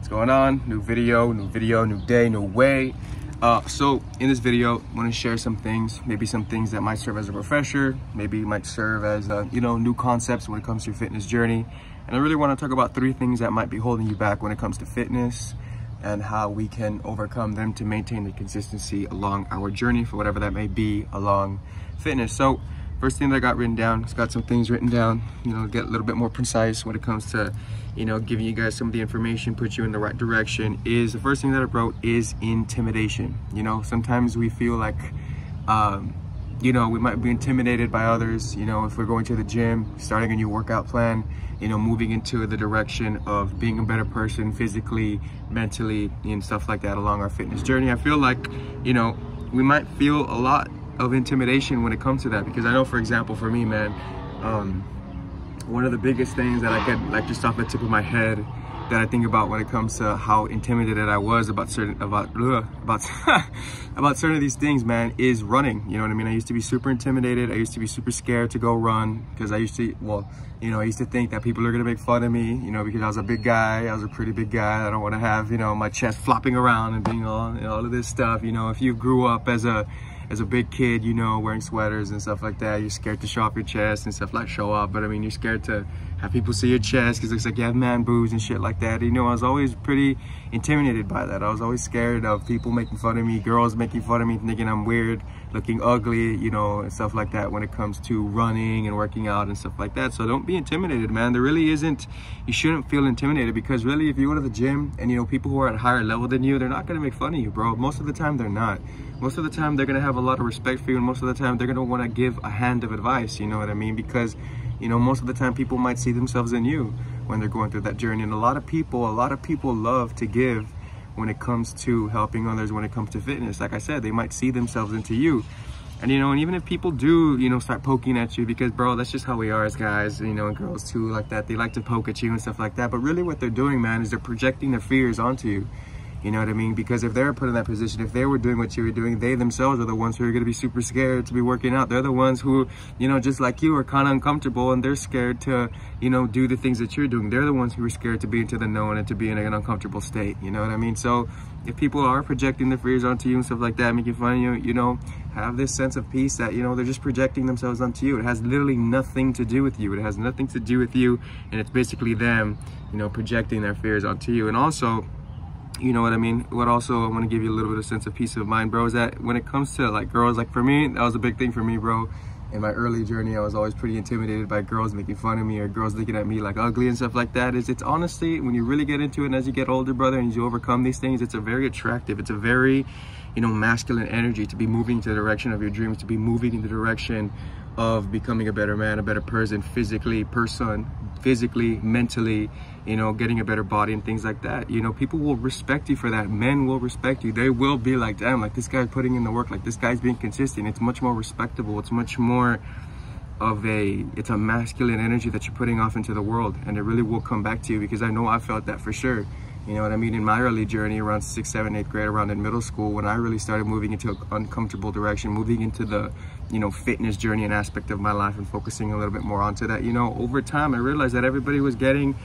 going on? New video, new day, new way. So in this video, I want to share some things, maybe some things that might serve as a refresher, maybe might serve as new concepts when it comes to your fitness journey. And I really want to talk about 3 things that might be holding you back when it comes to fitness and how we can overcome them to maintain the consistency along our journey for whatever that may be along fitness. So first thing that I got written down, it's got some things written down, get a little bit more precise when it comes to, giving you guys some of the information, put you in the right direction, is the first thing that I wrote is intimidation. Sometimes we feel like, we might be intimidated by others, if we're going to the gym, starting a new workout plan, moving into the direction of being a better person physically, mentally, and stuff like that along our fitness journey. I feel like, we might feel a lot of intimidation when it comes to that, because I know, for example, for me, man, one of the biggest things that I could, like, just off the tip of my head that I think about when it comes to how intimidated I was about certain about certain of these things, man, is running. You know what I mean? I used to be super intimidated. I used to be super scared to go run because I used to, I used to think that people are gonna make fun of me, because I was a big guy. I was a pretty big guy. I don't want to have, my chest flopping around and being all of this stuff. If you grew up as a big kid, wearing sweaters and stuff like that, you're scared to show off your chest and stuff, like show off, but I mean, you're scared to have people see your chest because it looks like you have man boobs and shit like that. I was always pretty intimidated by that. I was always scared of people making fun of me, girls making fun of me, thinking I'm weird, looking ugly, and stuff like that when it comes to running and working out and stuff like that. So don't be intimidated, man. There really isn't, you shouldn't feel intimidated, because really, if you go to the gym and, people who are at a higher level than you, they're not gonna make fun of you, bro. Most of the time, they're not. Most of the time, they're gonna have a lot of respect for you, and most of the time, they're gonna wanna give a hand of advice, you know what I mean? Because, most of the time, people might see themselves in you when they're going through that journey. And a lot of people love to give when it comes to helping others, when it comes to fitness. Like I said, they might see themselves into you. And, and even if people do, start poking at you, because, bro, that's just how we are as guys, and girls too, like that. They like to poke at you and stuff like that. But really what they're doing, man, is they're projecting their fears onto you. You know what I mean? Because if they're put in that position, if they were doing what you were doing, they themselves are the ones who are going to be super scared to be working out. They're the ones who, just like you, are kind of uncomfortable, and they're scared to, do the things that you're doing. They're the ones who are scared to be into the known and to be in an uncomfortable state. You know what I mean? So if people are projecting their fears onto you and stuff like that, making fun of you, have this sense of peace that, they're just projecting themselves onto you. It has literally nothing to do with you. It has nothing to do with you. And it's basically them, projecting their fears onto you. And also, you know what I mean? What also I want to give you a little bit of sense of peace of mind, bro, is that when it comes to like girls, like for me, that was a big thing for me, bro. In my early journey, I was always pretty intimidated by girls making fun of me, or girls looking at me like ugly and stuff like that. It's honestly, when you really get into it, and as you get older, brother, and you overcome these things, it's a very attractive, it's a very, masculine energy to be moving in the direction of your dreams, to be moving in the direction of becoming a better man, a better person, physically, mentally, getting a better body and things like that. People will respect you for that. Men will respect you. They will be like, damn, like this guy's putting in the work, like this guy's being consistent. It's much more respectable. It's much more of it's a masculine energy that you're putting off into the world, and it really will come back to you, because I know I felt that for sure. You know what I mean? In my early journey, around 6th, 7th, 8th grade, around in middle school, when I really started moving into an uncomfortable direction, moving into the, fitness journey and aspect of my life, and focusing a little bit more onto that, over time, I realized that everybody was getting,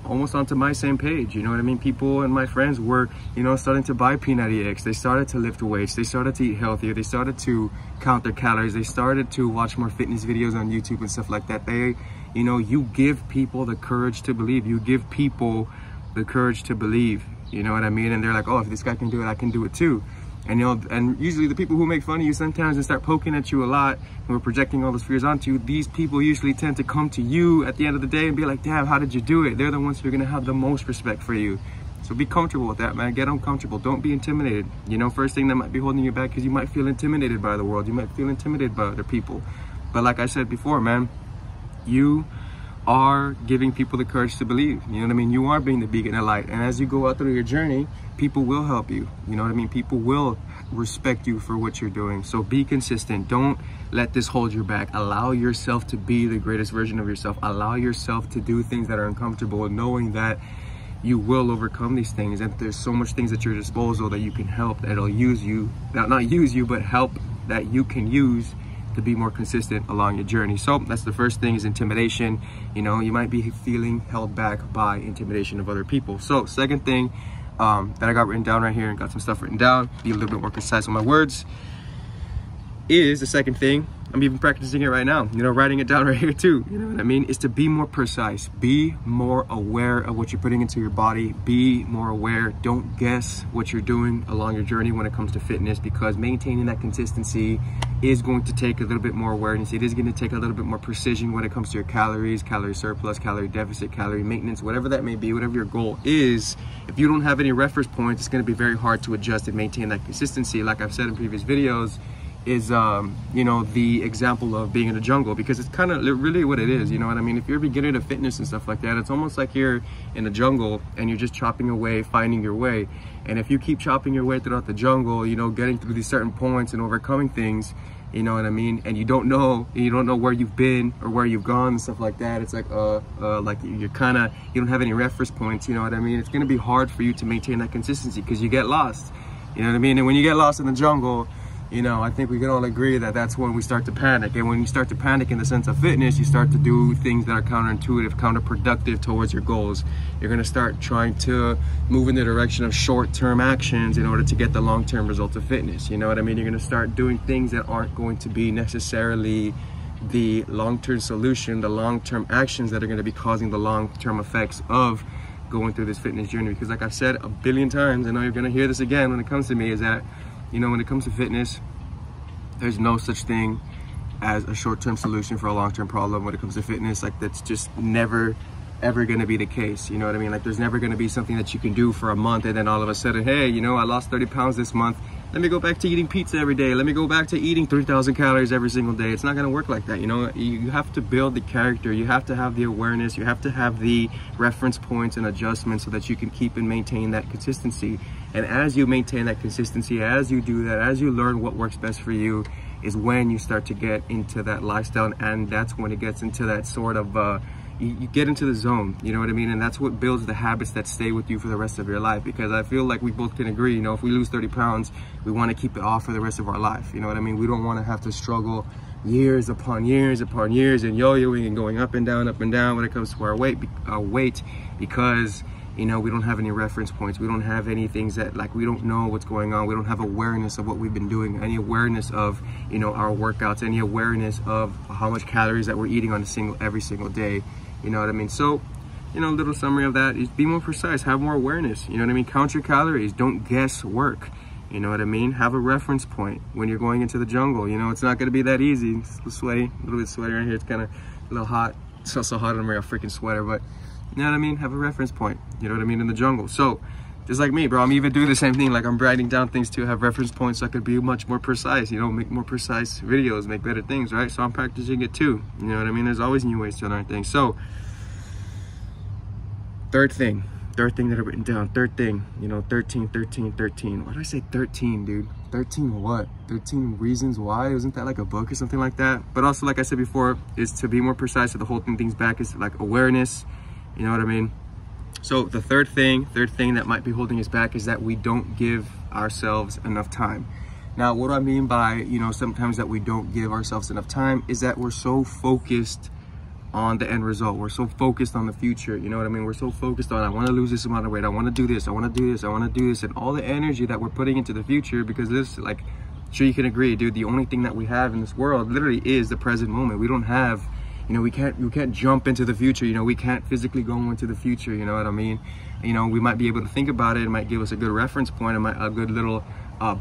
almost onto my same page. You know what I mean? People and my friends were, starting to buy P90X. They started to lift weights. They started to eat healthier. They started to count their calories. They started to watch more fitness videos on YouTube and stuff like that. They, you give people the courage to believe. You give people the courage to believe, you know what I mean? And they're like, oh, if this guy can do it, I can do it too. And and usually the people who make fun of you sometimes and start poking at you a lot, and we're projecting all those fears onto you, these people usually tend to come to you at the end of the day and be like, damn, how did you do it? They're the ones who are gonna have the most respect for you. So be comfortable with that, man. Get uncomfortable. Don't be intimidated. First thing that might be holding you back, because you might feel intimidated by the world. You might feel intimidated by other people. But like I said before, man, you are giving people the courage to believe. You know what I mean? You are being the beacon of light. And as you go out through your journey, people will help you. You know what I mean? People will respect you for what you're doing. So be consistent. Don't let this hold you back. Allow yourself to be the greatest version of yourself. Allow yourself to do things that are uncomfortable, knowing that you will overcome these things. And there's so much things at your disposal that you can help, that'll use you, not use you, but help, that you can use to be more consistent along your journey. So that's the first thing, is intimidation. You know, you might be feeling held back by intimidation of other people. So second thing that I got written down right here, and got some stuff written down, be a little bit more concise with my words, is the second thing. I'm even practicing it right now, you know, writing it down right here too, you know what I mean, is to be more precise, be more aware of what you're putting into your body, be more aware, don't guess what you're doing along your journey when it comes to fitness, because maintaining that consistency is going to take a little bit more awareness. It is going to take a little bit more precision when it comes to your calories, calorie surplus, calorie deficit, calorie maintenance, whatever that may be, whatever your goal is. If you don't have any reference points, it's going to be very hard to adjust and maintain that consistency. Like I've said in previous videos, is you know, the example of being in a jungle, because it's kind of really what it is, you know what I mean. If you're a beginner to fitness and stuff like that, it's almost like you're in a jungle and you're just chopping away, finding your way. And if you keep chopping your way throughout the jungle, you know, getting through these certain points and overcoming things, you know what I mean, and you don't know where you've been or where you've gone and stuff like that, it's like you're kind of, you don't have any reference points, you know what I mean. It's going to be hard for you to maintain that consistency because you get lost, you know what I mean. And when you get lost in the jungle, you know, I think we can all agree that that's when we start to panic. And when you start to panic in the sense of fitness, you start to do things that are counterintuitive, counterproductive towards your goals. You're going to start trying to move in the direction of short-term actions in order to get the long-term results of fitness. You know what I mean? You're going to start doing things that aren't going to be necessarily the long-term solution, the long-term actions that are going to be causing the long-term effects of going through this fitness journey. Because like I've said a billion times, I know you're going to hear this again when it comes to me, is that, you know, when it comes to fitness, there's no such thing as a short-term solution for a long-term problem. When it comes to fitness, like, that's just never ever going to be the case, you know what I mean. Like, there's never going to be something that you can do for a month and then all of a sudden, hey, you know, I lost 30 pounds this month, let me go back to eating pizza every day, let me go back to eating 3,000 calories every single day. It's not going to work like that, you know. You have to build the character, you have to have the awareness, you have to have the reference points and adjustments so that you can keep and maintain that consistency. And as you maintain that consistency, as you do that, as you learn what works best for you, is when you start to get into that lifestyle. And that's when it gets into that sort of you get into the zone, you know what I mean. And that's what builds the habits that stay with you for the rest of your life. Because I feel like we both can agree, you know, if we lose 30 pounds, we want to keep it off for the rest of our life, you know what I mean. We don't want to have to struggle years upon years upon years and yo-yoing and going up and down when it comes to our weight, because, you know, we don't have any reference points. We don't have any things that, like, we don't know what's going on. We don't have awareness of what we've been doing, any awareness of, you know, our workouts, any awareness of how much calories that we're eating on every single day, you know what I mean. So, you know, a little summary of that is be more precise, have more awareness, you know what I mean. Count your calories, don't guess work, you know what I mean. Have a reference point when you're going into the jungle. You know, it's not going to be that easy. It's a little sweaty, a little bit sweaty right here. It's kind of a little hot. It's also hot under my freaking sweater, but you know what I mean? Have a reference point, you know what I mean, in the jungle. So, just like me, bro, I'm even doing the same thing. Like, I'm writing down things to have reference points so I could be much more precise, you know, make more precise videos, make better things, right? So I'm practicing it too, you know what I mean? There's always new ways to learn things. So, third thing that I've written down, third thing, you know, 13. Why did I say 13, dude? 13 what? 13 reasons why? Isn't that like a book or something like that? But also, like I said before, is to be more precise. So the whole things back is like awareness. You know what I mean? So the third thing that might be holding us back is that we don't give ourselves enough time. Now, what do I mean by, you know, sometimes that we don't give ourselves enough time is that we're so focused on the end result. We're so focused on the future, you know what I mean? We're so focused on, I want to lose this amount of weight, I want to do this, I want to do this, I want to do this, and all the energy that we're putting into the future, because this, like, sure, you can agree, dude, the only thing that we have in this world literally is the present moment. We don't have, you know, we can't jump into the future, you know, we can't physically go into the future, you know what I mean? You know, we might be able to think about it might give us a good reference point, a good little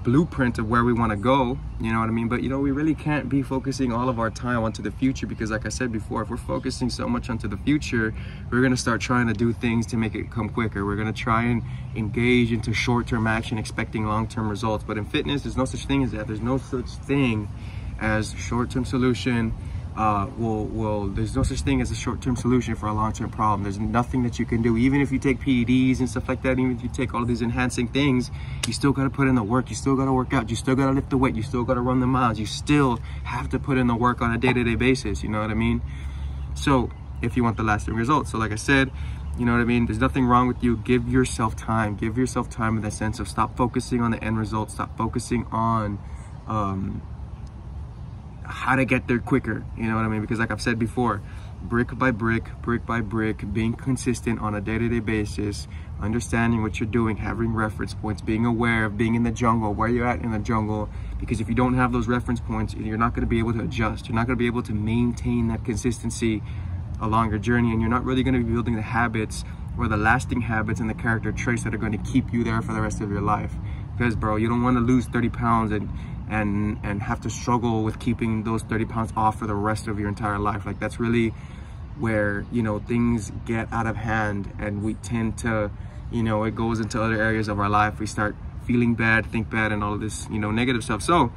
blueprint of where we want to go, you know what I mean? But, you know, we really can't be focusing all of our time onto the future, because like I said before, if we're focusing so much onto the future, we're going to start trying to do things to make it come quicker. We're going to try and engage into short-term action expecting long-term results. But in fitness, there's no such thing as that. There's no such thing as short-term solution. There's no such thing as a short-term solution for a long-term problem. There's nothing that you can do. Even if you take PEDs and stuff like that, even if you take all of these enhancing things, you still got to put in the work. You still got to work out. You still got to lift the weight. You still got to run the miles. You still have to put in the work on a day-to-day basis. You know what I mean? So if you want the lasting results. So like I said, you know what I mean? There's nothing wrong with you. Give yourself time. Give yourself time in the sense of stop focusing on the end result. Stop focusing on, how to get there quicker, you know what I mean? Because like I've said before, brick by brick, being consistent on a day-to-day basis, understanding what you're doing, having reference points, being aware of being in the jungle, where you're at in the jungle. Because if you don't have those reference points, you're not going to be able to adjust. You're not going to be able to maintain that consistency along your journey, and you're not really going to be building the habits or the lasting habits and the character traits that are going to keep you there for the rest of your life. Because bro, you don't want to lose 30 pounds and have to struggle with keeping those 30 pounds off for the rest of your entire life. Like, that's really where, you know, things get out of hand, and we tend to, you know, it goes into other areas of our life. We start feeling bad, think bad, and all of this, you know, negative stuff. So,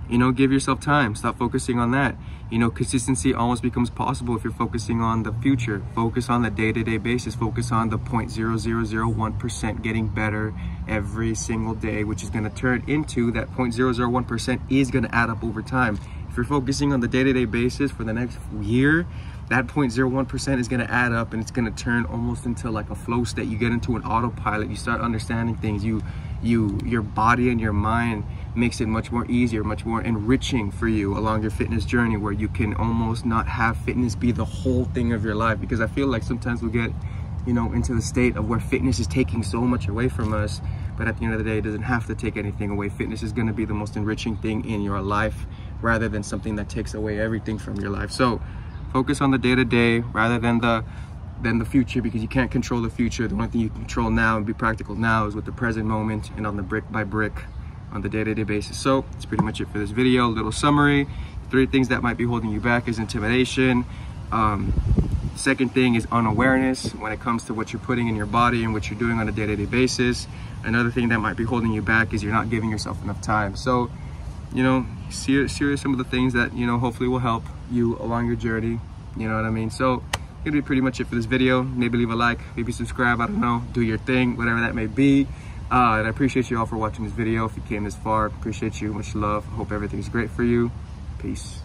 you know, give yourself time. Stop focusing on that. You know, consistency almost becomes possible if you're focusing on the future. Focus on the day-to-day basis. Focus on the 0.0001% getting better every single day, which is going to turn into that 0.001% is going to add up over time. If you're focusing on the day-to-day basis for the next year, that 0.01% is going to add up, and it's going to turn almost into like a flow state. You get into an autopilot. You start understanding things. Your body and your mind makes it much more easier, much more enriching for you along your fitness journey, where you can almost not have fitness be the whole thing of your life. Because I feel like sometimes we get, you know, into the state of where fitness is taking so much away from us, but at the end of the day, it doesn't have to take anything away. Fitness is going to be the most enriching thing in your life, rather than something that takes away everything from your life. So focus on the day-to-day rather than the future, because you can't control the future. The only thing you can control now and be practical now is with the present moment and on the brick by brick on the day-to-day basis. So that's pretty much it for this video. A little summary. 3 things that might be holding you back is intimidation. Second thing is unawareness when it comes to what you're putting in your body and what you're doing on a day-to-day basis. Another thing that might be holding you back is you're not giving yourself enough time. So, you know, see some of the things that, you know, hopefully will help you along your journey. You know what I mean? So it'll be pretty much it for this video. Maybe leave a like, maybe subscribe, I don't know, do your thing, whatever that may be. And I appreciate you all for watching this video. If you came this far, appreciate you, much love. Hope everything's great for you. Peace.